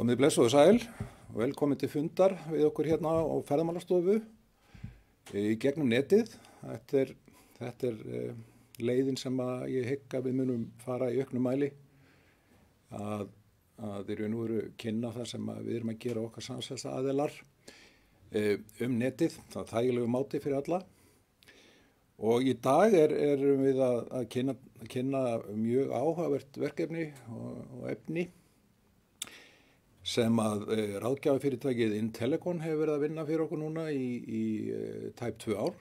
Komið blessuð og sæl og velkomin til fundar við okkur hérna á Ferðamálastofu í gegnum netið. Þetta er leiðin sem að ég hygg að við munum fara í auknum mæli að í raun og veru kynna það sem við erum að gera okkar samstarfsaðilar netið, það er þægilegu máti fyrir alla. Og í dag erum við að kynna mjög áhugavert verkefni og efni sem að ráðgjafafyrirtækið Intellecon hefur verið að vinna fyrir okkur núna í tæp 2 ár.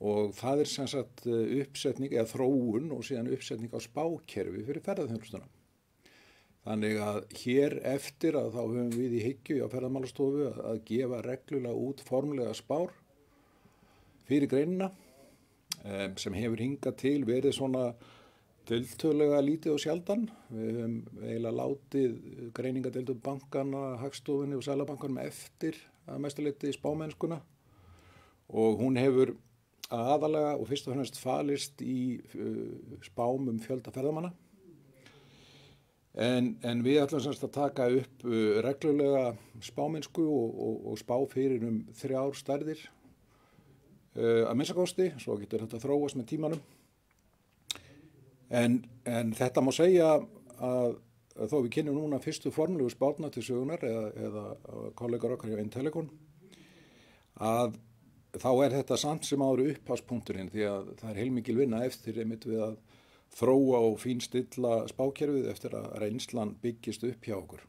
Og það sem sagt uppsetning eða þróun og síðan uppsetning á spákerfi fyrir ferðaþjónustuna. Þannig að hér eftir að þá höfum við í hyggju á Ferðamálastofu að gefa reglulega út formlega spár fyrir greinina sem hefur hingað til verið svona tiltölulega lítið og sjaldan. Við höfum eiginlega látið greiningadeildum bankana, Hagstofunni og Seðlabankanum eftir að mestu leyti spámennskuna og hún hefur aðalega og fyrst og fremst falist í spám fjölda ferðamanna. En við ætlum semst að taka upp reglulega spámennsku og spá fyrir 3 stærðir að minnsta kosti, svo getur þetta þróast með tímanum. En þetta má segja að þó við kynnum núna fyrstu formlegu spárna til sögunar eða kollegar okkar hjá Intellecon, að þá þetta samt sem áður upphafspunkturinn því að það heilmikil vinna eftir einmitt við að þróa og fínstilla spákerfið eftir að reynslan byggist upp hjá okkur.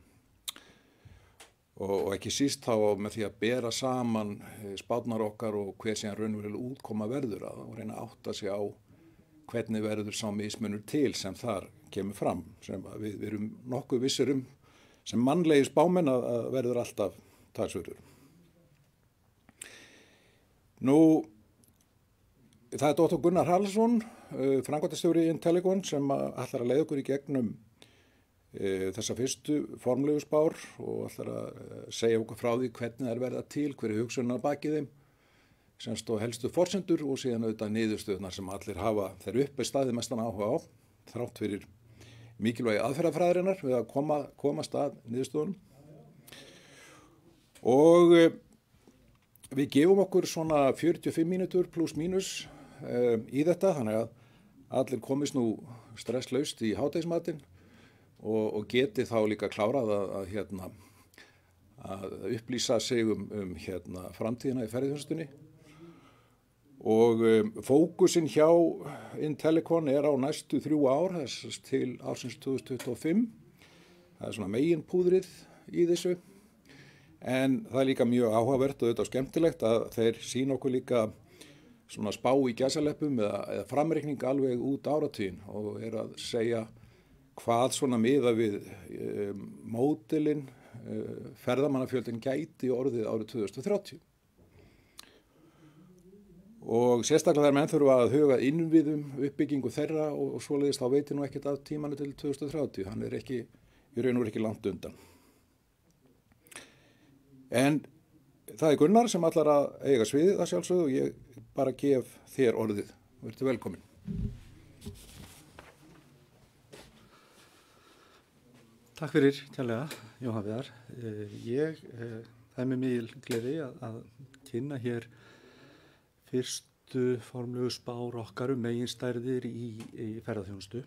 Og ekki síst þá með því að bera saman spárnar okkar og hver síðan raunverulega útkoma verður að og reyna að átta sig á hvernig verður sá mismunur til sem þar kemur fram, sem við erum nokkuð vissir sem mannlegir spámenn að verður alltaf talsverður. Nú, það Dr. Gunnar Haraldsson, framkvæmdastjóri Intellecon, sem ætlar að leiða okkur í gegnum þessa fyrstu formlegu spár og ætlar að segja okkur frá því hvernig það verða til, hver hugsunin að baki þeim, semst og helstu forsendur og síðan auðvitað niðurstöðunar sem allir hafa þeir uppi staðið mestan áhuga á, þrátt fyrir mikilvægi aðferðafræðirinnar við að komast að niðurstöðunum. Og við gefum okkur svona 45 mínútur pluss mínus í þetta, þannig að allir komist nú stresslaust í hádegismatinn og geti þá líka klárað að upplýsa sig framtíðina í ferðaþjónustunni. Og fókusinn hjá Intellecon á næstu 3 ár, þess til ársins 2025. Það svona meginpúðrið í þessu. En það líka mjög áhugavert og auðvitað skemmtilegt að þeir sýna okkur líka svona spá í gæsaleppum eða framreikning alveg út áratuginn og að segja hvað svona miða við módelin ferðamannafjöldin gæti orðið árið 2030. Og sérstaklega þegar menn þurfa að huga innviðum uppbyggingu þeirra og svoleiðis þá veitir nú ekkert af tímanu til 2030. Hann ekki, í raun og ekki langt undan. En það Gunnar sem ætlar að eiga sviðið að sjálfsögðu og ég bara gef þér orðið. Vertu velkomin. Takk fyrir kærlega, Jóhann Viðar. Það mér mikil gleði að kynna hér fyrstu formlegu spár okkar meginstærðir í ferðaþjónustu.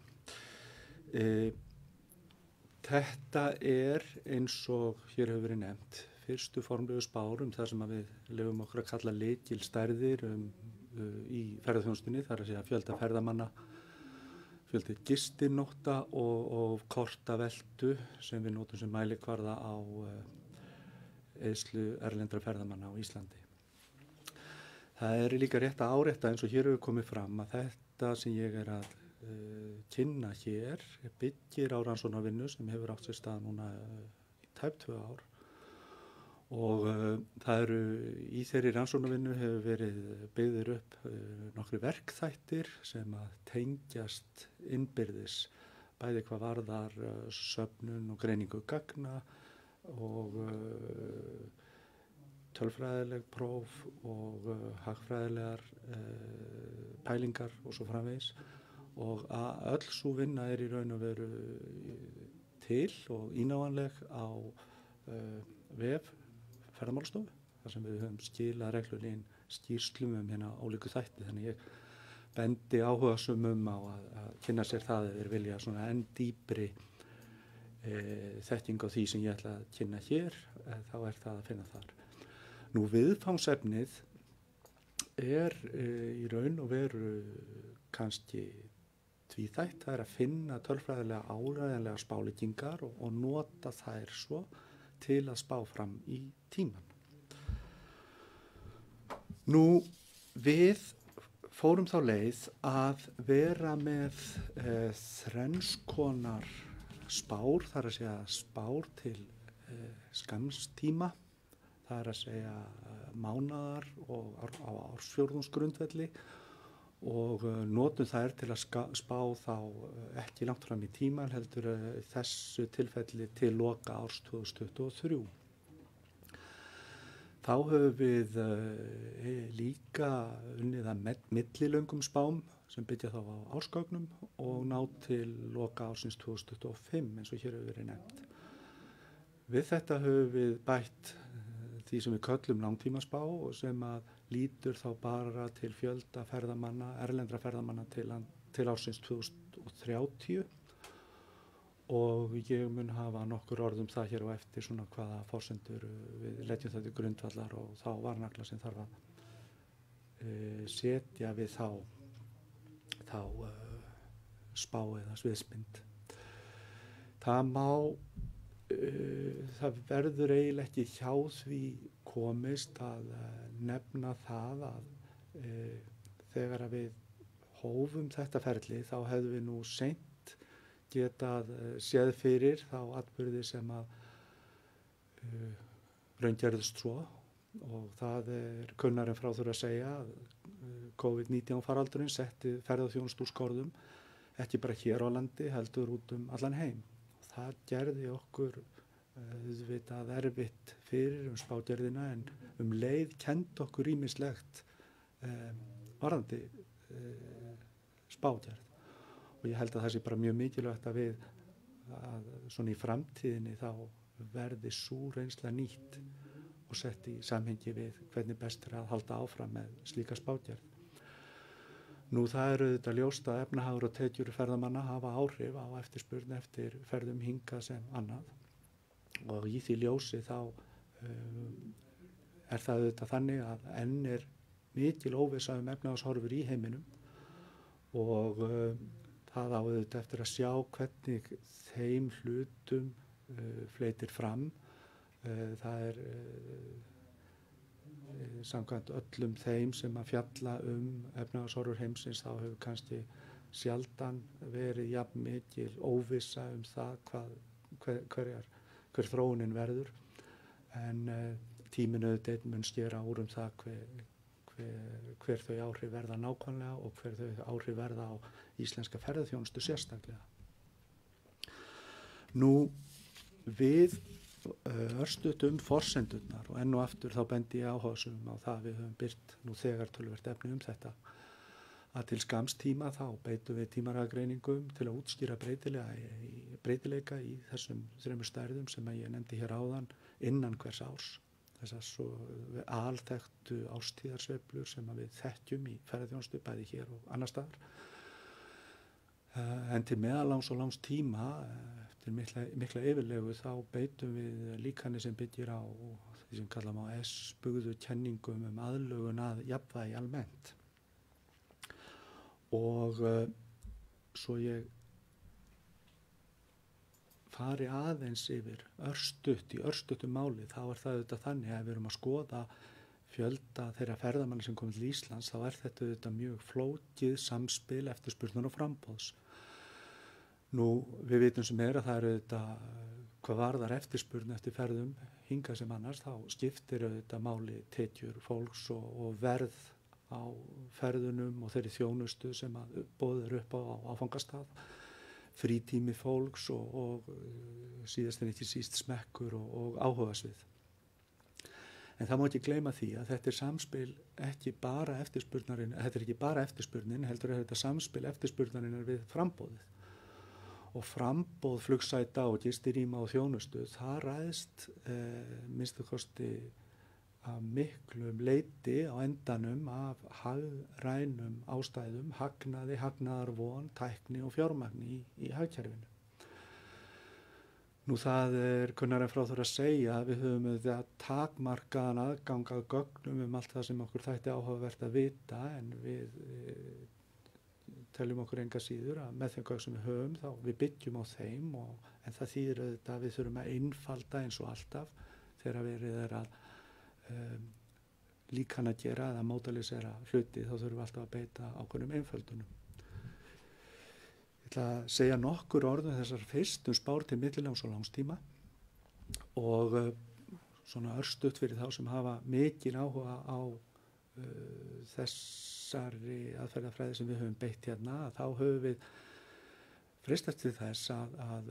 Þetta eins og hér hefur verið nefnt fyrstu formlegu spár það sem við leyfum okkur að kalla lykilstærðir í ferðaþjónustunni, þar að segja fjölda ferðamanna, fjöldi gistinótta og kortaveltu sem við notum sem mælikvarða á eyðslu erlendra ferðamanna á Íslandi. Það líka rétt að árétta eins og hér hefur komið fram að þetta sem ég að kynna hér byggir á rannsóknarvinnu sem hefur átt sér stað núna í tæp 2 ár og það í þeirri rannsóknarvinnu hefur verið byggðir upp nokkrir verkþættir sem að tengjast innbyrðis bæði hvað varðar söfnun og greiningu gagna og tölfræðileg próf og hagfræðilegar pælingar og svo framvegis og öll sú vinna í raun og veru til og ínáanleg á vef ferðamálastofu, þar sem við höfum skilað reglulega inn skýrslum hérna ólíku þætti, þannig ég bendi áhugasumum á að kynna sér það eða þeir vilja svona enn dýpri þekking á því sem ég ætla að kynna hér, þá það að finna þar. Nú viðfangsefnið í raun og veru kannski tvíþætt, það að finna tölfræðilega áræðanlega spálíkingar og nota þær svo til að spá fram í tíman. Nú við fórum þá leið að vera með þrennskonar spár, þar að segja spár til skamstíma, þar að segja mánaðar og á ársfjórðungsgrundvelli og notum þær til að spá þá ekki langt fram í tíman, heldur þessu tilfelli til loka árs 2023. Þá höfum við líka unnið að millilöngum spám sem byggja þá á ársgögnum og ná til loka ársins 2025 eins og hér hefur verið nefnt. Við þetta höfum við bætt því sem við köllum langtímaspá og sem að lítur þá bara til fjölda ferðamanna, erlendra ferðamanna til ársins 2030 og ég mun hafa nokkur orðum það hér á eftir svona hvaða forsendur við leggjum þetta til grundvallar og þá varnagla sem þarf að setja við þá spá eða sviðsmynd. Það verður eiginlega ekki hjá því komist að nefna það að þegar að við hófum þetta ferli þá hefðum við nú seint getað séð fyrir þá atburði sem að raungerðust svo og það kunnarinn frá þurfa að segja að COVID-19 faraldurinn setti ferðaþjónustu úr skorðum ekki bara hér á landi heldur út allan heim. Það gerði okkur auðvitað erfitt fyrir spágerðina en leið kenndi okkur ýmislegt varðandi spágerð og ég held að það sé bara mjög mikilvægt að við svona í framtíðinni þá verði sú reynsla nýtt og sett í samhengi við hvernig best að halda áfram með slíka spágerð. Nú það auðvitað ljóst að efnahagur og tekjur ferðamanna hafa áhrif á eftirspurn eftir ferðum hingað sem annað og í því ljósi þá það auðvitað þannig að enn mikil óvissa efnahagshorfur í heiminum og það á auðvitað eftir að sjá hvernig þeim hlutum fleytir fram. Það samkvæmt öllum þeim sem að fjalla efnahagshorfur heimsins þá hefur kannski sjaldan verið jafn mikil óvissa það hver þróunin verður en tíminn auðvitað mun skera úr það hver þau áhrif verða nákvæmlega og hver þau áhrif verða á íslenska ferðaþjónustu sérstaklega. Nú við örstuðum forsendurnar og enn og aftur þá bendi ég áhugasömum á það við höfum birt nú þegar töluvert efni þetta að til skamms tíma þá beitum við tímaraggreiningum til að útskýra breytileika í þessum þremur stærðum sem ég nefndi hér áðan innan hvers árs. Þessar svo alþekktu árstíðarsveiflur sem við þekkjum í ferðaþjónustu bæði hér og annars staðar. En til meðallangs og langs tíma eftir mikla yfirlegu þá beitum við líkani sem byggir á því sem kallum á S-bugðu kenningum aðlögun að jafnvægi almennt. Og svo ég fari aðeins yfir í örstuttu máli þá það auðvitað þannig að við erum að skoða fjölda þeirra ferðamanna sem komið til Íslands þá þetta auðvitað mjög flókið samspil eftirspurnar og framboðs. Nú við vitum sem að það auðvitað hvað varðar eftirspurn eftir ferðum hingað sem annars þá skiptir auðvitað máli tekjur fólks og verð á ferðunum og þeirri þjónustu sem að boðið upp á áfangastað, frítími fólks og síðast en ekki síst smekkur og áhugasvið. En það má ekki gleyma því að þetta samspil ekki bara eftirspurnin, þetta ekki bara eftirspurnin, heldur þetta samspil eftirspurnarinnar við frambóðið. og frambóð flugsæta og gistirýma og þjónustu, það ræðst minnstu kosti að miklum leyti á endanum af hagrænum ástæðum, hagnaði, hagnaðarvon, tækni og fjármagni í hagkerfinu. Nú það kunnara frá þurfa að segja að við höfum auðvitað takmarkaðan aðgang að gögnum allt það sem okkur þætti áhugavert að vita, en við teljum okkur enga síður að með þeim gögn sem við höfum þá við byggjum á þeim, en það þýðir auðvitað að við þurfum að einfalda eins og alltaf þegar verið að líkan að gera eða mótalisera hluti, þá þurfum við alltaf að beita ákveðnum einföldunum. Ég ætla að segja nokkur orðum þessar fyrst spár til millilangs og langstíma og svona örstutt fyrir þá sem hafa mikil áhuga á þessari aðferðafræði sem við höfum beitt hérna, þá höfum við freistast til þess að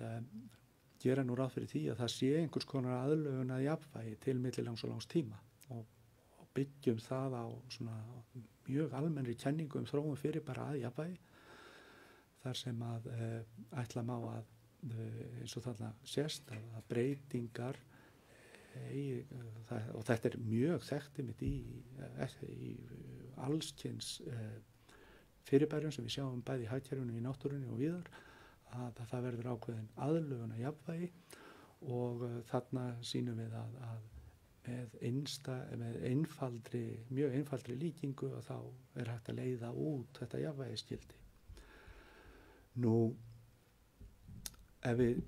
gera nú ráð fyrir því að það sé einhvers konar aðlögun að jafnvægi til millilangs og langs tíma og byggjum það á svona mjög almennri kenningu þróun fyrir bara að jafnvægi, þar sem að ætla má að eins og þarna sést að breytingar og þetta mjög þekkt einmitt í allskyns fyrirbærum sem við sjáum bæði í hagkerfinu, í náttúrunni og víðar, að það verður ákveðin aðlögun að jafnvægi og þarna sýnum við að með mjög einfaldri líkingu að þá hægt að leiða út þetta jafnvægisgildi. Nú, ef við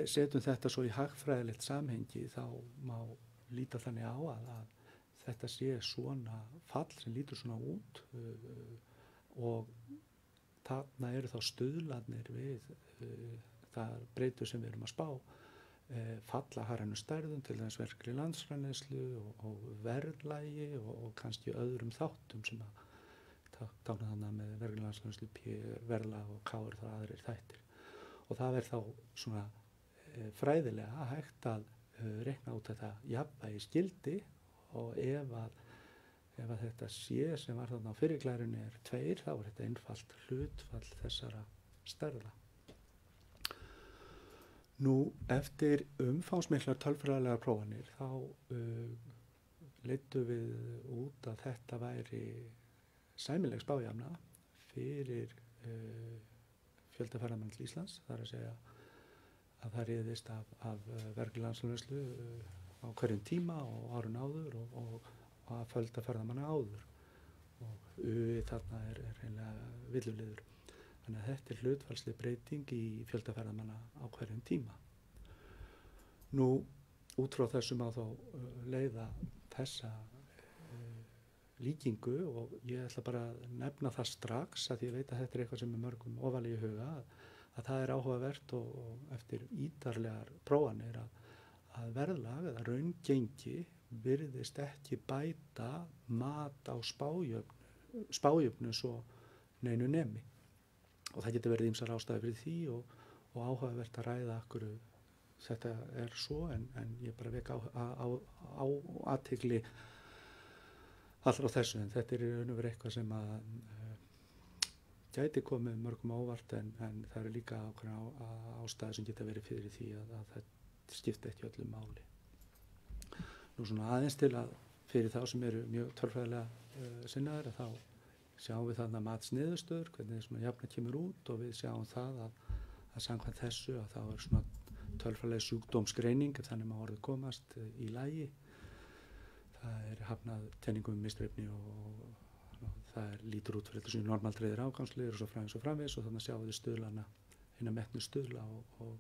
setjum þetta svo í hagfræðilegt samhengi þá má líta þannig á að þetta sé svona fall sem lítur svona út og þarna eru þá stuðlarnir við það breytur sem við erum að spá falla hagrænu stærðum, til þess verkri landsframleiðslu og verðlægi og kannski öðrum þáttum sem að tána þannig með verkri landsframleiðslu, verðlag og káir það aðrir þættir. Og það þá svona fræðilega hægt að reikna út þetta jafnvægisgildi og ef að þetta sé sem var þarna á fyrirklærunni 2, þá þetta einfalt hlutfall þessara stærða. Nú, eftir umfangsmiklar tölfræðilegar prófanir þá leiddu við út að þetta væri sæmileg spájafna fyrir fjölda ferðamanna til Íslands, þar að segja að það réðist af verkri landsframleiðslu á hverjum tíma og árun áður og að fjölda ferðamanna áður og þarna hreinlega villuliður. Þannig að þetta hlutfallsleg breyting í fjölda ferðamanna á hverjum tíma. Nú, út frá þessum að þá leiða þessa líkingu og ég ætla bara að nefna það strax að ég veit að þetta eitthvað sem mörgum ofarlega í huga að það áhugavert og eftir ítarlegar prófanir að verðlag eða raungengi virðist ekki bæta mat á spájöfnu svo neinu nemi. Og það getur verið ýmsar ástæður fyrir því og áhugavert að ræða akkur þetta svo en ég bara vek á athygli allra á þessu, en þetta raunverulega eitthvað sem að gæti komið mörgum ávart en það eru líka ákveðna ástæður sem geta verið fyrir því að það skipta ekki öllu máli. Nú svona aðeins til að fyrir þá sem eru mjög tölfræðilega sinnaðir að þá sjáum við þarna matsniðurstöður, hvernig svona jafna kemur út og við sjáum það að samkvæmt þessu að þá svona tölfræðileg sjúkdómsgreining ef þannig má orðið komast í lagi. Það hafnað tenningum misdreifni og það lítur út fyrir þetta sem normaldreiðir afgangsliðir og svo framvegis og þannig sjáum við stuðlana, hina metnu stuðla og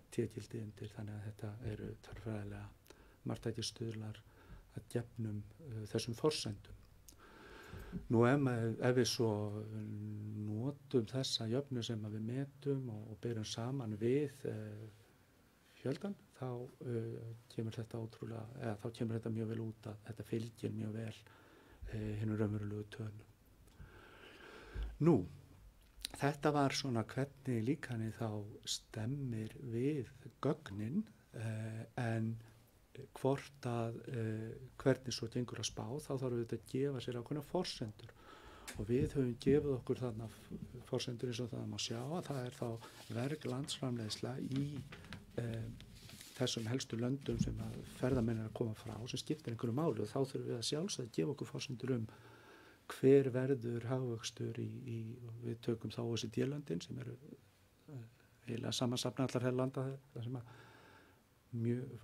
T-gildi undir, þannig að þetta eru tölfræðilega marktækir stuðlar að gefnum þessum forsendum. Nú ef við svo notum þessa jöfnu sem við metum og berum saman við fjöldan, þá kemur þetta mjög vel út að þetta fylgir mjög vel hinum raunverulegu tölum. Nú, þetta var svona hvernig líkanið þá stemmir við gögnin en hvort að hvernig svo gengur að spá, þá þarf við að gefa sér ákveðnar forsendur og við höfum gefið okkur þarna forsendur eins og það má sjá að það þá verg landsframleiðsla í þessum helstu löndum sem að ferðamenn að koma frá sem skiptir einhverju máli og þá þurfum við að sjálfsögðu að gefa okkur forsendur hver verður hagvöxtur við tökum þá OECD-löndin sem eru eiginlega samansafna allar hér landa þar sem að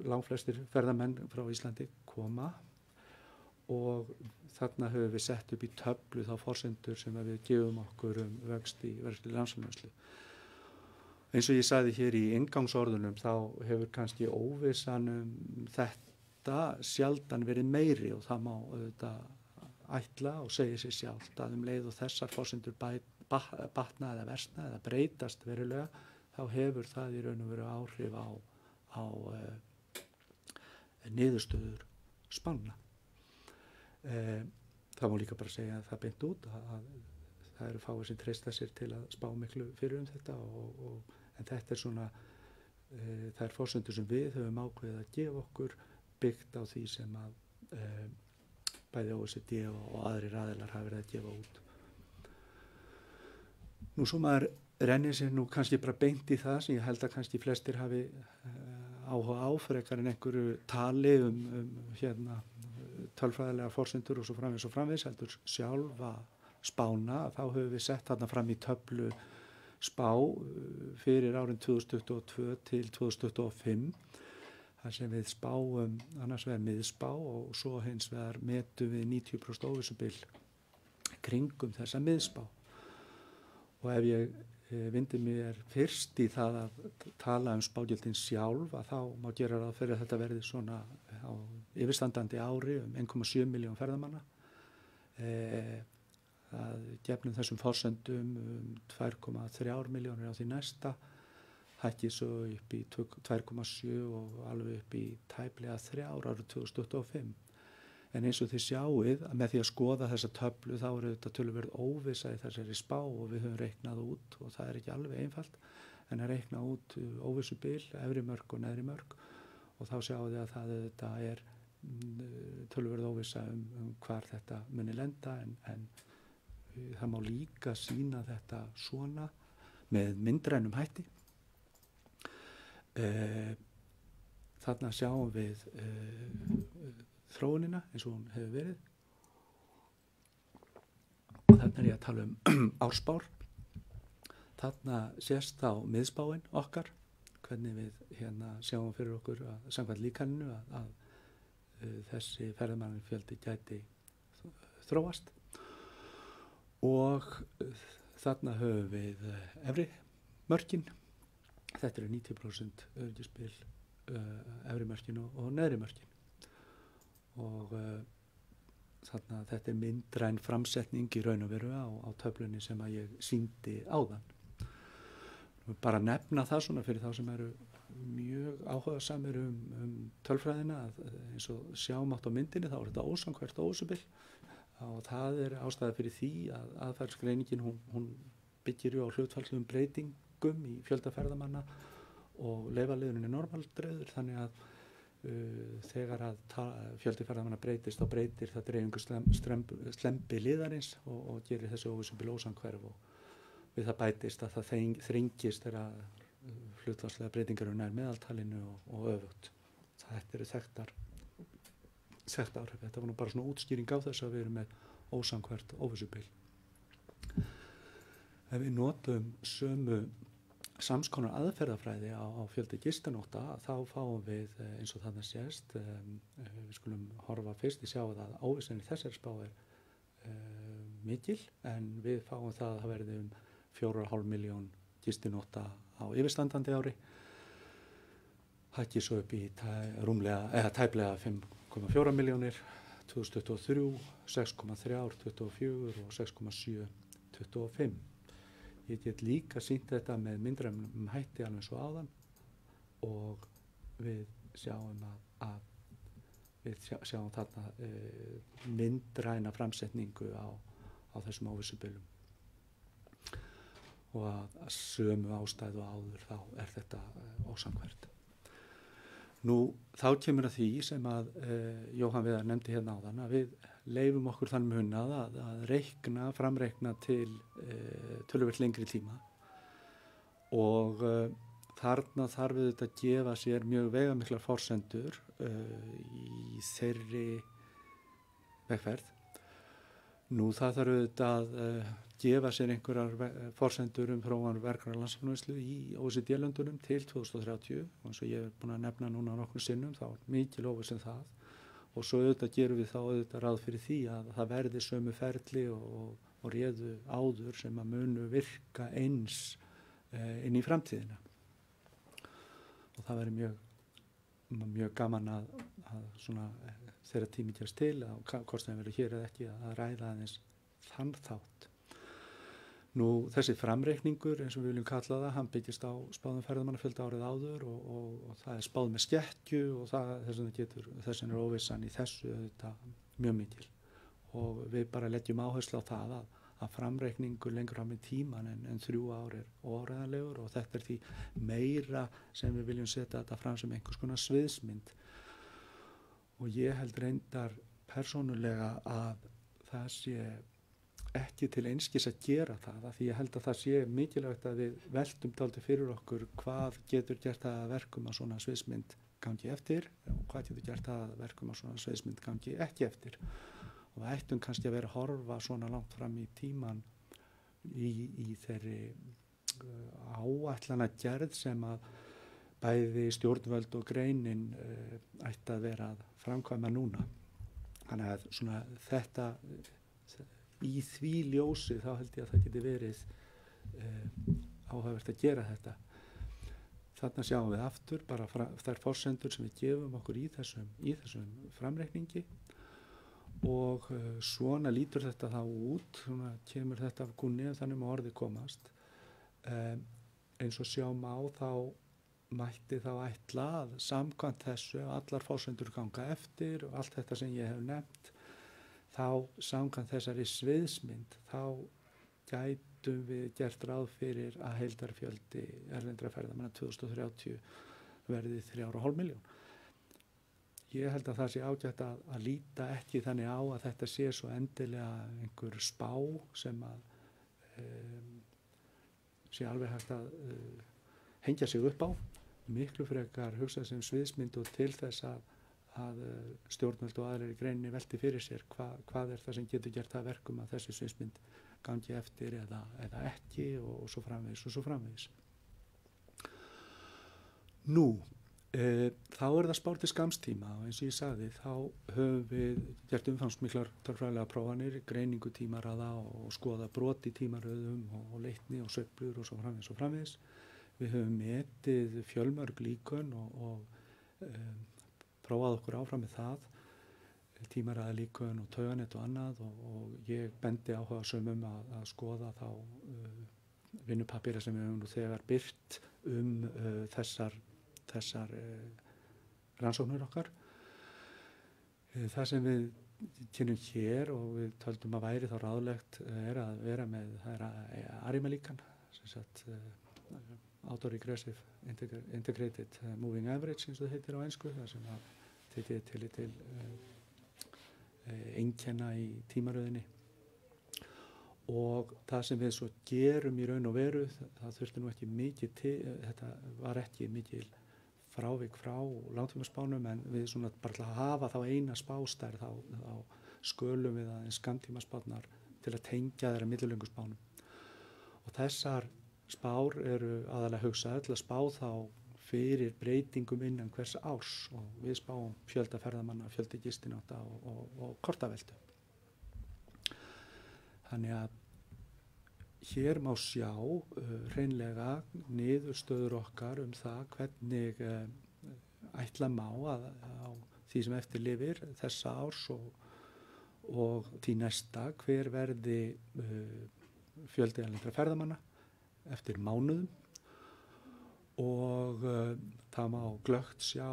langflestir ferðamenn frá Íslandi koma og þarna höfum við sett upp í töflu þá forsendur sem við gefum okkur vöxt í verðsli landsframleiðslu. Eins og ég sagði hér í inngangsorðunum þá hefur kannski óvissan þetta sjaldan verið meiri og það má auðvitað ætla og segja sér sjálft að leið og þessar forsendur batna eða versna eða breytast verulega þá hefur það í raun og veru áhrif á niðurstöður spánna. Það má líka bara segja að það beint út að það eru fáir sem treysta sér til að spá miklu fyrir þetta en þetta svona það forsendur sem við höfum ákveðið að gefa okkur byggt á því sem að bæði OECD og aðrir aðilar hafa verið að gefa út. Nú svo maður rennir sér nú kannski bara beint í það sem ég held að kannski flestir hafi áhuga á frekar en einhverju tali hérna tölfræðilega forsendur og svo framvegis heldur sjálfa spána þá höfum við sett þarna fram í töflu spá fyrir árin 2022 til 2025 þar sem við spáum annars vegar miðspá og svo hins vegar metum við 90% óvissubil kringum þessa miðspá og ef ég vindi mér fyrst í það að tala spágjöldin sjálf að þá má gera ráð fyrir að þetta verði svona á yfirstandandi ári 1,7 milljón ferðamanna að gefnum þessum forsendum 2,3 milljónir á því næsta hækki svo upp í 2,7 og alveg upp í tæplega 3 árið 2025 en eins og þið sjáið að með því að skoða þessa töflu þá þetta töluverð óvissa í þessari spá og við höfum reiknað út og það ekki alveg einfalt en að reikna út óvissubil, efri mörk og neðri mörk og þá sjáum við að þetta töluverð óvissa hvar þetta muni lenda en það má líka sýna þetta svona með myndrænum hætti. Þarna sjáum við þróunina eins og hún hefur verið og þarna ég að tala árspár þarna sést á miðspáin okkar hvernig við hérna sjáum fyrir okkur að samkvæmt líkaninu að þessi ferðamannafjöldi gæti þróast og þarna höfum við efri mörkin þetta eru 90% öryggisbil efri mörkin og neðri mörkin og þarna þetta myndræn framsetning í raun og veru á töflunni sem að ég sýndi áðan. Bara nefna það svona fyrir þá sem eru mjög áhugasamir tölfræðina eins og sjámátt á myndinni þá þetta ósamkvært óvissubil og það ástæða fyrir því að aðferðsgreiningin hún byggir á hlutfallslegum breytingum í fjölda ferðamanna og leyfaliðurinn normaldreiður þannig að þegar að fjöldi ferðamanna breytist þá breytir það dreifingu slembi liðarins og gerir þessi óvissubil ósamkvært og við það bætist að það þrengist þegar hlutfallslega breytingar eru nær meðaltalinu og öfugt. Þetta eru þekkt áhrif. Þetta var nú bara svona útskýring á þess að við erum með ósamkvært óvissubil. Ef við notum sömu samskonar aðferðafræði á fjöldi gistanótta þá fáum við eins og þarna sést við skulum horfa fyrst í sjá að óvissan í þessari spá mikil en við fáum það að það verði 4,5 milljón gistinótta á yfirstandandi ári hækki svo upp í tæplega 5,4 milljónir 2023, 6,3 2024 og 6,7 2025. Ég get líka sýnt þetta með myndrænum hætti alveg svo áðan og við sjáum sjáum þarna myndræna framsetningu á þessum óvissubilum og að sömu ástæðu áður þá þetta ósamkvært. Nú, þá kemur að því sem að Jóhann Viðar nefndi hérna áðan að við leifum okkur þann munað að framreikna til töluvert lengri tíma og þarna þarf auðvitað að gefa sér mjög veigamiklar forsendur í þeirri vegferð. Nú það þarf auðvitað að gefa sér einhverjar forsendur þróun vergrar landsframleiðslu í OECD-löndunum til 2030 og eins og ég búin að nefna núna nokkrum sinnum þá mikil óviss það og svo auðvitað gerum við þá auðvitað ráð fyrir því að það verði sömu ferli og réðu áður sem að munu virka eins inn í framtíðina og það verður mjög gaman að svona þegar tími gefst til að hvort það verður hér eða ekki að ræða aðeins þann þátt. Nú þessi framreikningur eins og við viljum kalla það, hann byggist á spáðum ferðamannafjölda árið áður og það er spáð með skekkju og þess vegna er óvissan í þessu auðvitað mjög mikil og við bara leggjum áherslu á það að framreikningur lengur fram í tíman en 3 ár er óáreiðanlegur og þetta er því meira sem við viljum setja þetta fram sem einhvers konar sviðsmynd og ég held reyndar persónulega að það sé ekki til einskis að gera það því ég held að það sé mikilvægt að við veltum dálítið fyrir okkur hvað getur gert það að verkum að svona sviðsmynd gangi eftir og hvað getur gert það að verkum að svona sviðsmynd gangi ekki eftir og við ættum kannski að vera að horfa svona langt fram í tíman í þeirri áætlana gerð sem að bæði stjórnvöld og greinin ætti að vera að framkvæma núna. Þannig að svona þetta í því ljósi þá held ég að það geti verið áhugavert að gera þetta. Þarna sjáum við aftur bara þær forsendur sem við gefum okkur í þessum framreikningi og svona lítur þetta þá út, svona kemur þetta af kúnni þannig má orðið komast. Eins og sjáum á þá mætti þá ætla að samkvæmt þessu allar forsendur ganga eftir og allt þetta sem ég hef nefnt þá samkvæmt þessari sviðsmynd þá gætum við gert ráð fyrir að heildarfjöldi erlendra ferðamanna 2030 verði 3,5 milljón. Ég held að það sé ágætt að líta ekki þannig á að þetta sé svo endilega einhver spá sem að sé alveg hægt að hengja sig upp á. Miklu frekar hugsað sem sviðsmynd og til þess að stjórnvöld og aðrir í greininni velti fyrir sér hvað er það sem getur gert það verkum að þessi sviðsmynd gangi eftir eða ekki og svo framvegis. Nú, þá er það spár til skamstíma og eins og ég sagði þá höfum við gert umfangsmiklar tölfræðilegar prófanir, greiningu tímaraða og skoða brot í tímaröðum og leitni og sveiflur og svo framvegis. Við höfum metið fjölmörg líkön og prófað okkur áfram með það, tímaraða líkön og tauganet og annað og ég bendi áhugasömum að skoða þá vinnupapíra sem við höfum nú þegar birt þessar rannsóknir okkar. Það sem við kynnum hér og við töldum að væri þá ráðlegt er að vera með ARIMA-líkan, sem sagt Autoregressive Integrated Moving Average eins og það heitir á ensku, þar sem að tekið til einkenna í tímaröðinni og það sem við svo gerum í raun og veru það þurfti nú ekki mikið þetta var ekki mikil frávik frá langtímaspánum en við svona bara til að hafa þá eina spástærð þá skölum við aðeins skammtímaspárnar til að tengja þeirra millilöngu spánum og þessar spár eru aðalega hugsaðar til að spá þá fyrir breytingum innan hvers árs og við spáum fjölda ferðamanna, fjölda gistinátta og kortaveltu. Þannig að hér má sjá hreinlega niðurstöður okkar það hvernig ætla má að á því sem eftir lifir þessa árs og því næsta hver verði fjöldi erlendra ferðamanna eftir mánuðum og það má glöggt sjá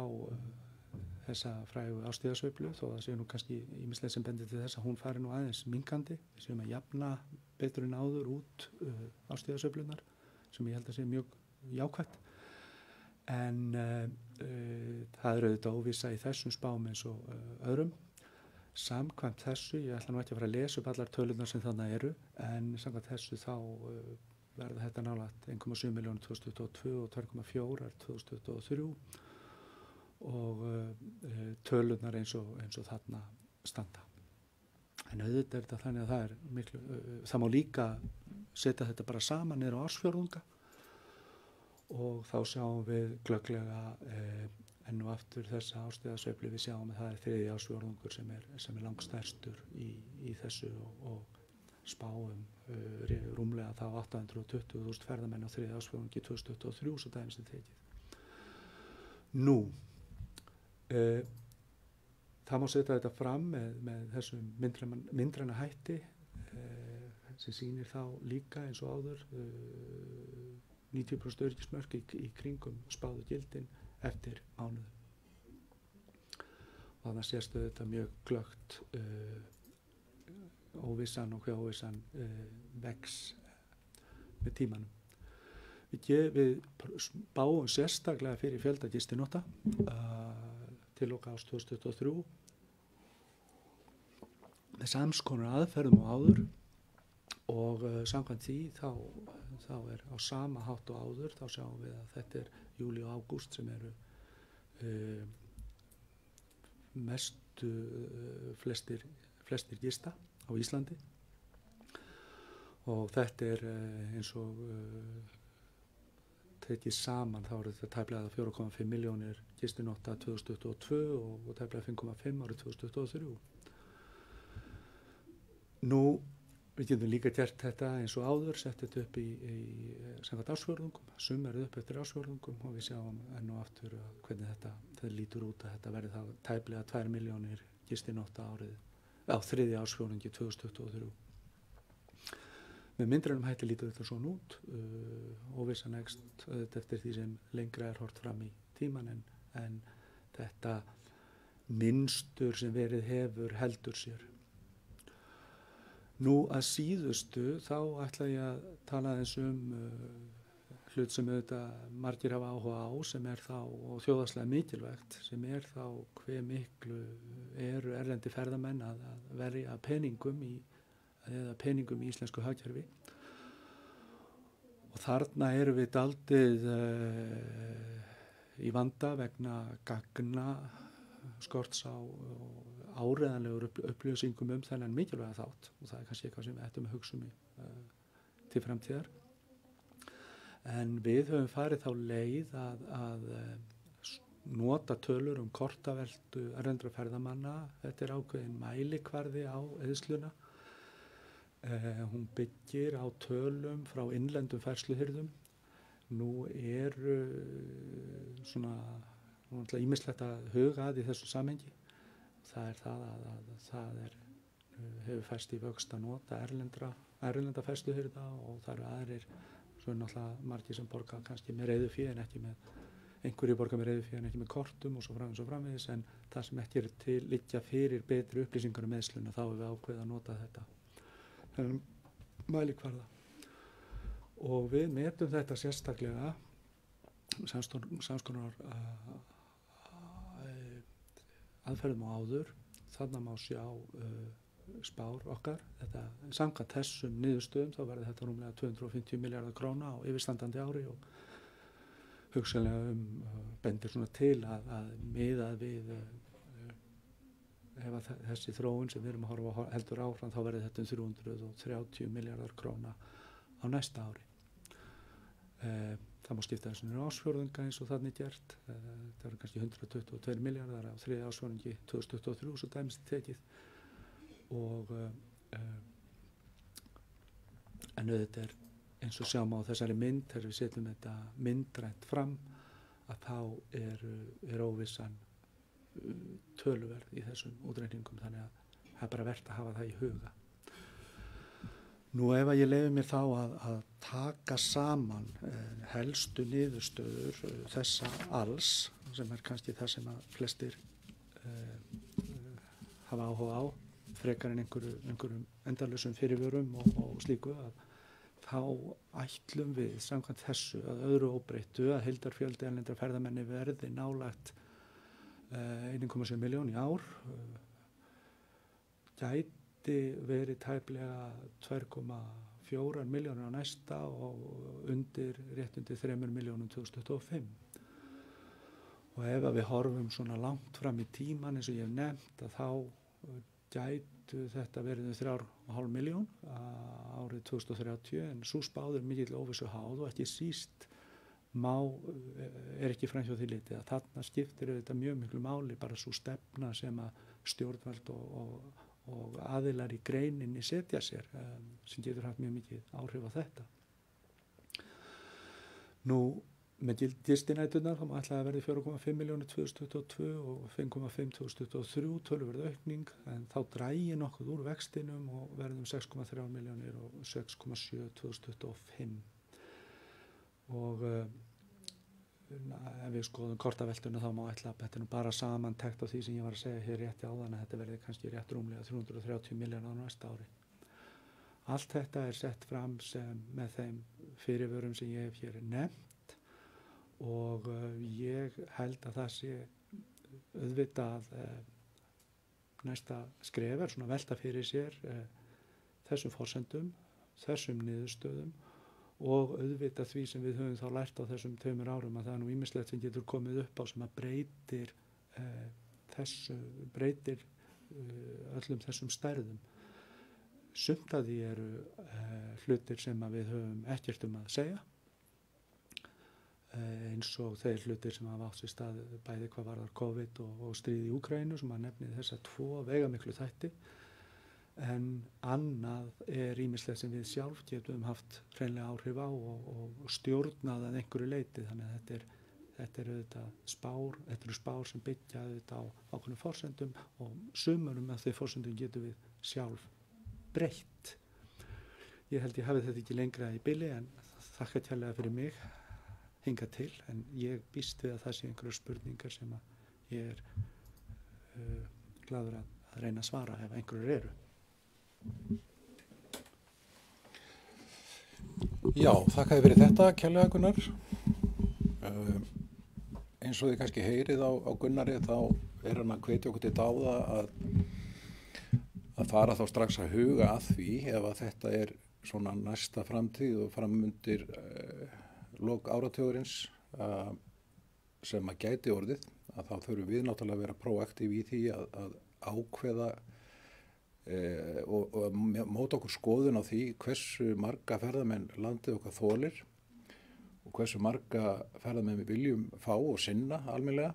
þessa frægu árstíðasveiflu þó það sé nú kannski ýmislegt sem bendir til þess að hún fari nú aðeins minnkandi við séum að jafna betur en áður út árstíðasveiflunar sem ég held að sé mjög jákvætt en það er auðvitað óvissa í þessum spám eins og öðrum. Samkvæmt þessu, ég ætla nú ekki að fara að lesa upp allar tölunar sem þannig eru, en samkvæmt þessu þá verða þetta nálægt 1,7 milljónir 2022 og 2,4 2023 og tölunar eins og þarna standa. En auðvitað er þetta þannig að það er miklu, það má líka setja þetta bara saman niður á ársfjórðunga og þá sjáum við glögglega enn og aftur þessa árstíðasveiflu. Við sjáum að það er þriðji ársfjórðungur sem er langstærstur í þessu og spáum rúmlega þá 820.000 ferðamenn á þriðji ársfjórðungi 2023 svo dæmis er tekið. Nú, það má setja þetta fram með þessum myndræna hætti sem sýnir þá líka eins og áður 90% öryggismörk í kringum spáðu gildin eftir mánuð. Og þannig sést þetta mjög glöggt óvissan og hver óvissan vex með tímanum. Við spáum sérstaklega fyrir fjölda gistinótta til loka árs 2023 með sams konar aðferðum og áður og samkvæmt því þá er á sama hátt og áður, þá sjáum við að þetta er júlí og ágúst sem eru mestu flestir gista á Íslandi og þetta er eins og tekið saman þá eru þetta tæplega 4,5 milljónir gistinótta 2022 og tæplega 5,5 árið 2023. Nú, við getum líka gert þetta eins og áður, sett þetta upp í samkvæmt ársfjórðungum, summerið upp eftir ársfjórðungum og við sjáum enn og aftur hvernig þetta lítur út að þetta verði þá tæplega 2 milljónir gistinótta á þriðja ársfjórðungi 2023. Með myndrænum hætti lítur þetta svona út, óvissan ekst eftir því sem lengra er hort fram í tíman en þetta mynstur sem verið hefur heldur sér. Nú að síðustu þá ætla ég að tala eins hlut sem auðvitað margir hafa áhuga á sem er þá og þjóðhagslega mikilvægt sem er þá hve miklu eru erlendi ferðamenn að verja peningum í íslensku hagkerfi og þarna erum við daldið í vanda vegna gagna skorts á áreiðanlegur upplýsingum þennan mikilvæga þátt og það er kannski eitthvað sem við ættum að hugsa til framtíðar en við höfum farið þá leið að nota tölur kortaveltu erlendra ferðamanna. Þetta er ákveðin mælikvarði á eyðsluna. Hún byggir á tölum frá innlendum færsluhirðum. Nú eru ýmislegt að huga að í þessu samhengi. Það er það að það hefur færst í vöxt að nota erlenda færsluhirða og það eru aðrir, svo náttúrulega margir sem borga kannski með reiðufé en ekki með einhverju borga með reiðufé en ekki með kortum og svo framvegis en það sem ekki er til liggja fyrir betri upplýsingar eyðsluna þá við ákveðið að nota þetta. Mælikvarða og við metum þetta sérstaklega samskonar aðferðum á áður. Þarna má sjá spár okkar. Þetta samkvæmt þessum niðurstöðum þá verður þetta rúmlega 250 milljarðar króna á yfirstandandi ári og hugsanlega bendir svona til að miðað við ef að þessi þróun sem við erum að horfa heldur áfram þá verður þetta 330 milljarðar króna á næsta ári. Það má skipta þessu niður ársfjórðunga eins og þannig gert. Það eru kannski 122 milljarðar á þriðja ársfjórðungi 2023 svo dæmis tekið og en auðvitað er eins og sjáum á þessari mynd þegar við setjum þetta myndrænt fram að þá er óvissan töluverð í þessum útreikningum þannig að það er bara vert að hafa það í huga. Nú ef að ég leyfi mér þá að taka saman helstu niðurstöður þessa alls sem er kannski það sem að flestir hafa áhuga á frekar en einhverjum endalausum fyrirvörum og slíku að þá ætlum við samkvæmt þessu að öðru óbreyttu að heildarfjöldi erlendra ferðamenni verði nálægt 1,7 milljón í ár, gæti verið tæplega 2,4 milljónir á næsta og rétt undir 3 milljónum 2025. Og ef við horfum svona langt fram í tíman eins og ég hef nefnt að þá gætu þetta verið 3,5 milljón árið 2030 en svo spáður mikill óvissu háð og ekki síst ekki framhjá því litið að þarna skiptir þetta mjög miklu máli bara svo stefna sem að stjórnvöld og aðilar í greininni setja sér sem getur haft mjög mikið áhrif á þetta. Nú með gistinæturnar þá má ætla að verði 4,5 milljónir 2022 og 5,5 2023 töluverð aukning en þá drægi nokkuð úr vextinum og verðum 6,3 milljónir og 6,7 2025 og ef við skoðum kortaveltuna þá má ætla að þetta bara samantekt á því sem ég var að segja hér rétt áðan að þetta verði kannski rétt rúmlega 330 milljónir á næsta ári. Allt þetta sett fram sem með þeim fyrirvörum sem ég hef hér nefnt og ég held að það sé auðvitað næsta skref svona velta fyrir sér þessum forsendum, þessum niðurstöðum og auðvitað því sem við höfum þá lært á þessum 2 árum að það nú ýmislegt sem getur komið upp á sem að breytir öllum þessum stærðum. Sumt af því eru hlutir sem að við höfum ekkert að segja eins og þeir hlutir sem hafa átt sér stað bæði hvað varðar COVID og stríð í Úkraínu sem að nefni þessa 2 veigamiklu þætti en annað ýmislegt sem við sjálf getum haft hreinlega áhrif á og stjórnað að einhverju leyti þannig að þetta eru spár sem byggja auðvitað á ákveðnum forsendum og sumurum af þeim forsendum getum við sjálf breytt. Ég held ég hafi þetta ekki lengra í bili en þakka kærlega fyrir mig hinga til en ég býst við að það sé einhverjar spurningar sem að ég glaður að reyna að svara ef einhverjar eru. Já, þakka þér fyrir þetta kærlega Gunnar. Eins og þið kannski heyrið á Gunnari þá hann að hvetja okkur til dáða að fara þá strax að huga að því ef að þetta svona næsta framtíð og framundir lok áratugurins sem að gæti orðið að þá þurfum við náttúrulega að vera proaktív í því að ákveða og móta okkur skoðun á því hversu marga ferðamenn landið okkar þolir og hversu marga ferðamenn við viljum fá og sinna almennilega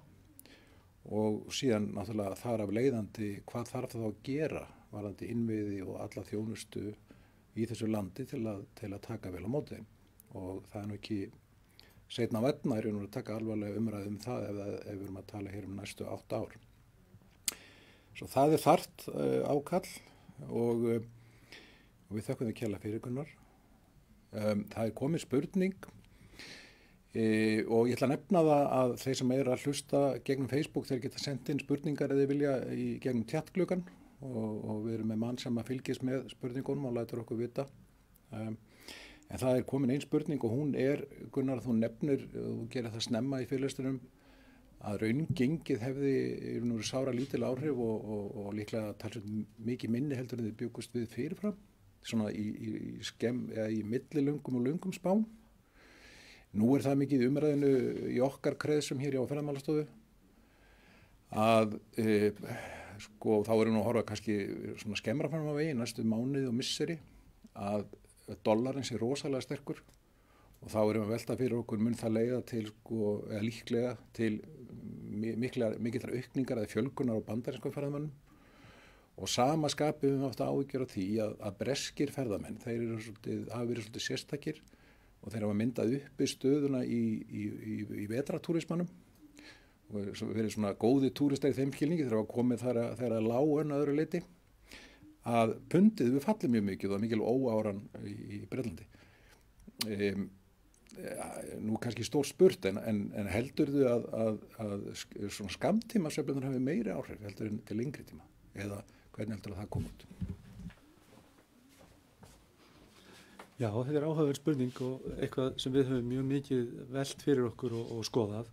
og síðan náttúrulega þar af leiðandi hvað þarf það að gera varðandi innviði og alla þjónustu í þessu landi til að taka vel á móti þeim. Og það nú ekki seinna vegna að taka alvarlega umræðu það ef við erum að tala hér næstu 8 ár. Svo það þarft ákall og við þökkum þið kærlega fyrir Gunnar. Það komið spurning og ég ætla að nefna það að þeir sem að hlusta gegnum Facebook þeir geta sendt inn spurningar eða vilja gegnum chatgluggan og við erum með mann sem að fylgist með spurningunum og lætur okkur vita. En það komin ein spurning og hún Gunnar, þú nefnir, þú gerir það snemma í fyrirlestunum að raungengið hefði sára lítil áhrif og líklega talsveit mikið minni heldur en þið bjuggust við fyrirfram, svona í millilöngum og löngum spám. Nú það mikið umræðinu í okkar kreðsum hér á Ferðamálastofu að þá nú að horfa kannski svona skemmra fram á vegi næstu mánuði og misseri að dollarinn sé rosalega sterkur og þá erum við að velta fyrir okkur mun það leiða til eða líklega til mikillar aukningar eða fjölgunar á bandarískum ferðamönnum og sama skapi við haft áhyggjur af því að breskir ferðamenn þeir hafa verið svolítið sérstakir og þeir hafa myndað uppi stöðuna í vetratúrismannum og verið svona góði túristar í þeim skilningi þeir hafa komið þegar að lág öðru leyti að pundið við fallið mjög mikið og mikil óáran í Bretlandi. Nú kannski stór spurt en heldurðu að svona skammtíma sveiflurnar hafi meiri áhrif heldur en til lengri tíma eða hvernig heldur það kom út? Já, þetta áhugaverð spurning og eitthvað sem við höfum mjög mikið velt fyrir okkur og skoðað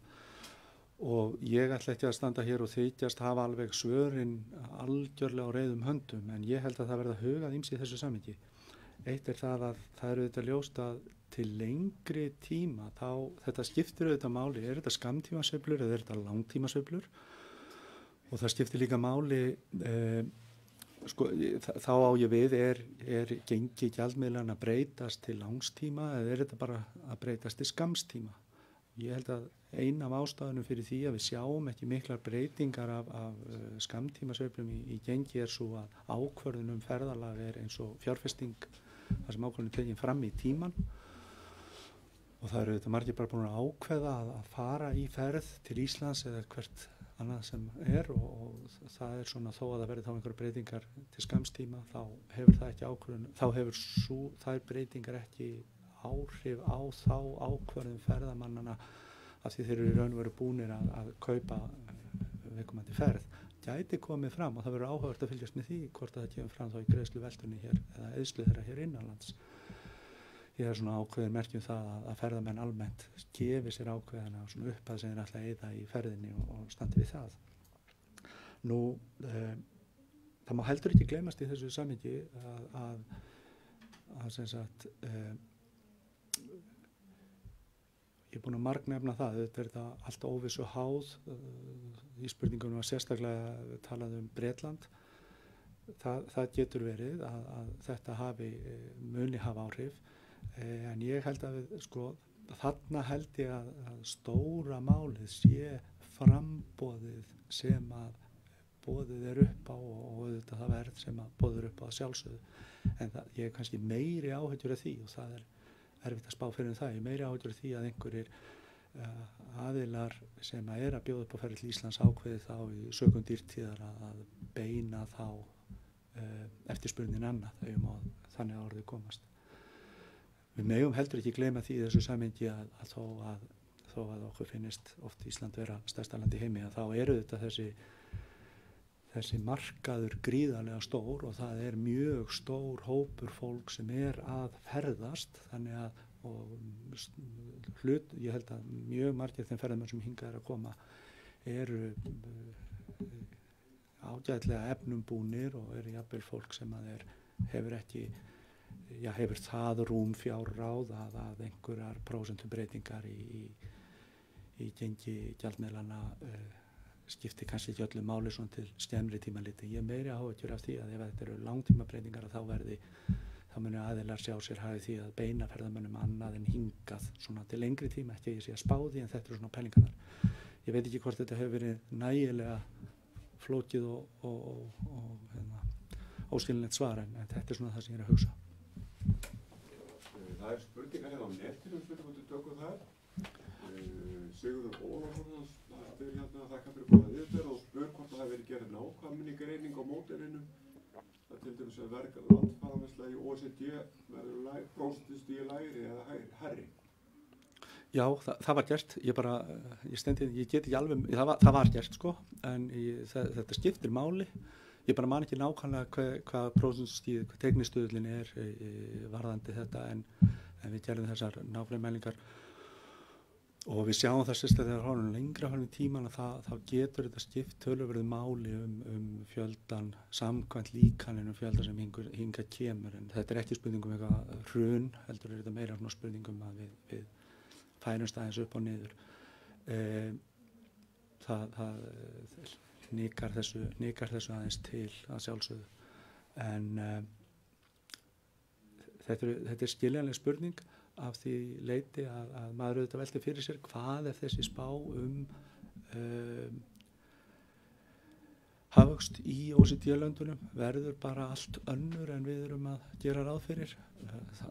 og ég ætla ekki að standa hér og þykjast hafa alveg svörin algjörlega á reiðum höndum, en ég held að það verða hugað ýmsu í þessu samhengi. Eitt það að það eru þetta ljóst að til lengri tíma þá þetta skiptir auðvitað máli, þetta skammtímasveiflur eða þetta langtímasveiflur, og það skiptir líka máli þá á ég við er gengi gjaldmiðlanna að breytast til langstíma eða þetta bara að breytast til skammstíma. Ég held að ein af ástæðunum fyrir því að við sjáum ekki miklar breytingar af skammtímasveiflum í gengi svo að ákvörðun ferðalag eins og fjárfesting þar sem ákvörðun tekin fram í tíman, og það eru þetta margir bara búin að ákveða að fara í ferð til Íslands eða hvert annað sem og það svona þó að það verði þá einhverjar breytingar til skamstíma, þá hefur það ekki ákvörðun, þá hefur þær breytingar ekki áhrif á þá ákvörðun ferðamannana af því þeir eru í raun og veru búnir að kaupa viðkomandi ferð. Gæti komið fram og það verður áhugavert að fylgjast með því hvort það kemur fram þá í greiðsluveltunni hér eða eyðslu þeirra hér innanlands. Ég er svona ákveðin merkjum það að ferðamenn almennt gefi sér ákveðina svona upphæð sem þeir ætla að eyða í ferðinni og standi við það. Nú, það má heldur ekki gleymast í þessu samhengi að sem sagt ég er búin að margnefna það, þetta er þetta allt óvissu háð, í spurningunum var sérstaklega talað Bretland. Það getur verið að þetta muni hafa áhrif, en ég held að þarna held ég að stóra málið sé framboðið sem að boðið upp á og auðvitað það verð sem að boðið upp á sjálfsögðu. En ég er kannski meiri áhyggjur af því og það er erfitt að spá fyrir það. Ég er meiri áhyggjur af því að einhverjir aðilar sem að bjóða upp á ferð til Íslands ákveði þá í sökum dýrtíðar að beina þá eftirspurnin annað þannig að orðið komast. Við megum heldur ekki gleyma því þessu samhengi að þó að okkur finnist oft Ísland vera stærsta land í heimi, að þá eru þetta þessi markaður gríðarlega stór og það er mjög stór hópur fólk sem að ferðast, þannig að ég held að mjög margir þeim ferðamenn sem hingað að koma eru ágætlega efnumbúnir og eru jafnvel fólk sem hefur ekki hefur það rúm fjárráð að einhverjar prósentubreytingar í gengi gjaldmiðlana skiptir kannski ekki öllu máli svona til skemmri tíma liti. Ég er meiri áhyggjur af því að ef þetta eru langtímabreytingar þá muni aðilar sjá sér hafið því að beina ferðamönnum annað en hingað svona til lengri tíma, ekki að ég sé að spá því, en þetta eru svona pælingarnar. Ég veit ekki hvort þetta hefur verið nægilega flókið og óskilinlegt svar, en þetta er svona það sem ég er að hugsa. Það er spurningar hérna á netinu, hvort við tökum það. Sigurður Ólafsson spyr hérna þakka fyrir góða viðtöl og spyr hvort það hefur verið gerð nákvæmni greining á módelinu. Það til dæmis að verka landframleiðsla í OECD verður prósentustig lægri eða hærri. Já, það var gert. Ég get ekki alveg, það var gert en þetta skiptir máli. Ég bara man ekki nákvæmlega hvað prósentustigið, hvað teknistuðlinn varðandi þetta, en við gerðum þessar nákvæmlega mælingar. Og við sjáum það sérstaklega þegar horfum lengra í tíman að þá getur þetta skipt töluverðu máli fjöldan samkvæmt líkaninu fjöldan sem hingað kemur, en þetta er ekki spurning eitthvað hrun, heldur þetta meira spurning að við færumst aðeins upp og niður. Það nikar þessu aðeins til að sjálfsögðu, en þetta skiljanleg spurning af því leiti að maður auðvitað velti fyrir sér hvað þessi spá hagvöxt í OECD-löndunum verður bara allt önnur en við erum að gera ráð fyrir.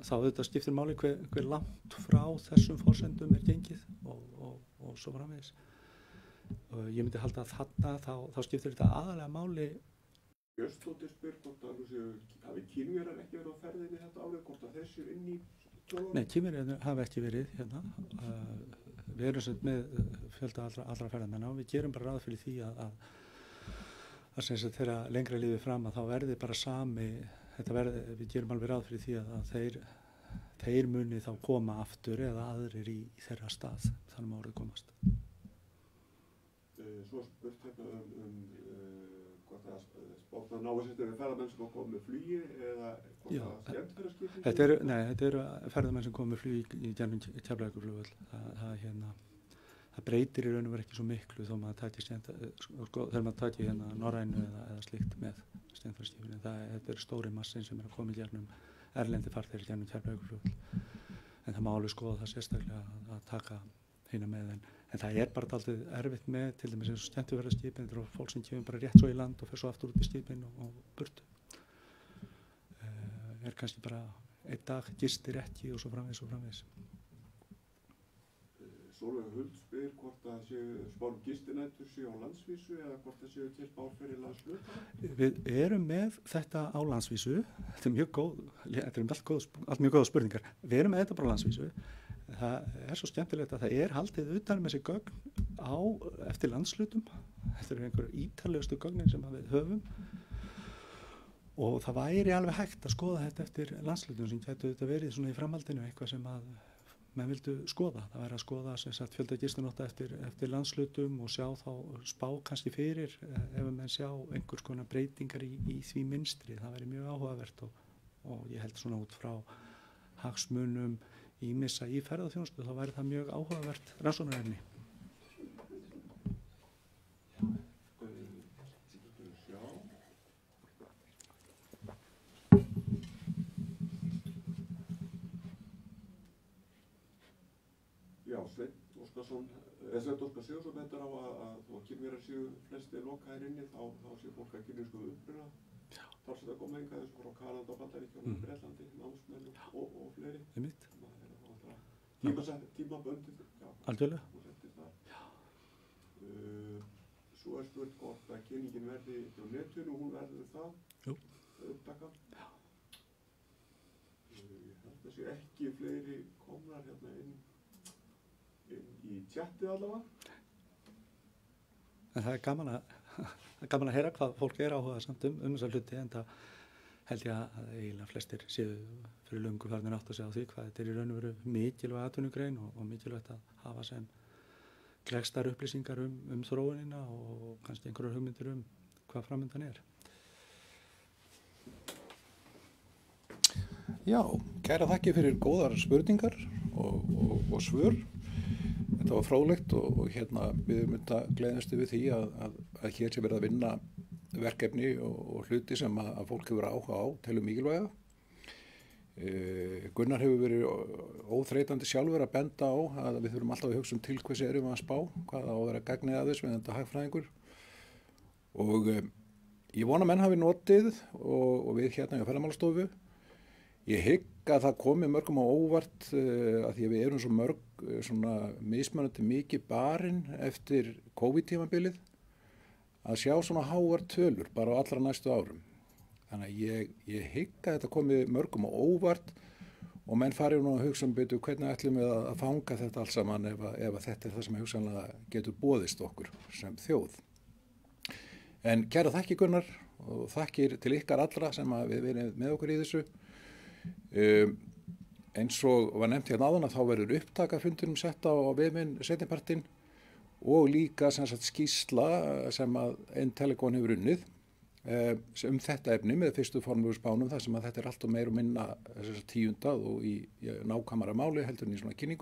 Þá auðvitað skiptir máli hver langt frá þessum forsendum gengið og svo framvegis. Ég myndi halda að þá skiptir þetta aðalega máli. Björnsdóttir spyr hvort hafi Kínverjar ekki verið á ferðinni þetta árið, hvort að þessu inn í tjóðunum? Nei, Kínverjar hafi ekki verið hérna. Við erum sem með fjölda allra ferðamenn og við gerum bara ráð fyrir því að sem sagt þegar lengra líður fram að þá verði bara sami, við gerum alveg ráð fyrir því að þeir muni þá koma aftur eða aðrir í þeirra stað, þannig að orðið komast. Svo spurt hérna hvort það spátt að náist þetta við ferðamenn sem koma með flugi eða hvort það skemmtiferðarskipi? Þetta eru ferðamenn sem koma með flugi í gegnum Keflavíkurflugvöll. Það breytir í raun og veru ekki svo miklu þó maður taki þegar maður taki hérna Norrænu eða slíkt með skemmtiferðarskipinu. Þetta er stóri massin sem er að koma í gegnum erlendi farþegar í gegnum Keflavíkurflugvöll. En það má alveg skoða það sérstaklega að taka hina með en það er bara alltaf erfitt með til dæmis eins og skemmtiferðarskipin, þetta er fólk sem kemur bara rétt svo í land og fer svo aftur út í skipin og burtu. Er kannski bara einn dag, gistir ekki og svo framvegis. Sólveig Huld spyr hvort það séu spár gistinætur séu á landsvísu eða hvort það séu til spár fyrir landshluta? Við erum með þetta á landsvísu, þetta er mjög góð spurningar. Við erum með þetta bara á landsvísu. Það er svo skemmtilegt að það er haldið utan með þessi gögn eftir landslutum. Þetta eru einhverju ítarlegustu gögnin sem við höfum og það væri alveg hægt að skoða þetta eftir landslutum sem gætu þetta verið svona í framhaldinu eitthvað sem að menn vildu skoða. Það væri að skoða fjölda gistinótta eftir landslutum og sjá þá spá kannski fyrir ef menn sjá einhvers konar breytingar í því mynstri. Það væri mjög áhugavert og ég held svona út frá hagsmunum ýmissa í ferðaþjónustu, þá væri það mjög áhugavert rannsóknarefni. Já, Sveinn Óskar Sigurðsson bendir á að þó að Kínverjar séu flestir lokaðir inni þá séu fólk að kínversku uppruna. Talsveit að koma hingað eins og frá Kanada og Bandaríkjunum, Bretlandi, námsmenn og fleiri. Það er mitt. Tímaböndið. Algjörlega. Svo er spurt hvort að kynningin verði á netinu og hún verður það. Jú. Upptaka. Ég held að sé ekki fleiri komnar hérna inn í tjattið allavega. En það er gaman að heyra hvað fólk er áhugað samt þessa hluti en það held ég að eiginlega flestir séu fyrir löngu farnir átt að segja á því hvað þetta er í raun og veru mikilvæg atvinnugrein og mikilvægt að hafa sem gleggstar upplýsingar þróunina og kannski einhverjar hugmyndir hvað framöndan er. Já, kæra þakki fyrir góðar spurningar og svör. Þetta var fróðlegt og við gleðumst yfir því að hér sé verið að vinna verkefni og hluti sem að fólk hefur áhuga á, telur mikilvæga. Gunnar hefur verið óþreytandi sjálfur að benda á að við þurfum alltaf að hugsa til hversi erum við að spá, hvað á að vera gagnið að þess með þetta hagfræðingur. Og ég vona menn hafi notið og við hjá Ferðamálastofu. Ég hygg að það komi mörgum á óvart að því að við erum svo mörg svona mismunandi mikið barinn eftir COVID-tímabilið að sjá svona háar tölur bara á allra næstu árum. Þannig að ég hygg að þetta komi mörgum á óvart og menn farið nú að hugsa betur hvernig ætlum við að fanga þetta alls saman ef þetta er það sem hugsanlega getur boðist okkur sem þjóð. En kæra þakki Gunnar og þakkir til ykkar allra sem að við verið með okkur í þessu. Eins og var nefnt hérna áðan að þá verður upptakafundunum sett á vefinn seinnipartinn og líka skýrsla sem að Telecom hefur unnið þetta efni með fyrstu formlegu spánum þar sem að þetta er allt og meira og minna tíundað og í nákvæmara máli heldur en í svona kynningu.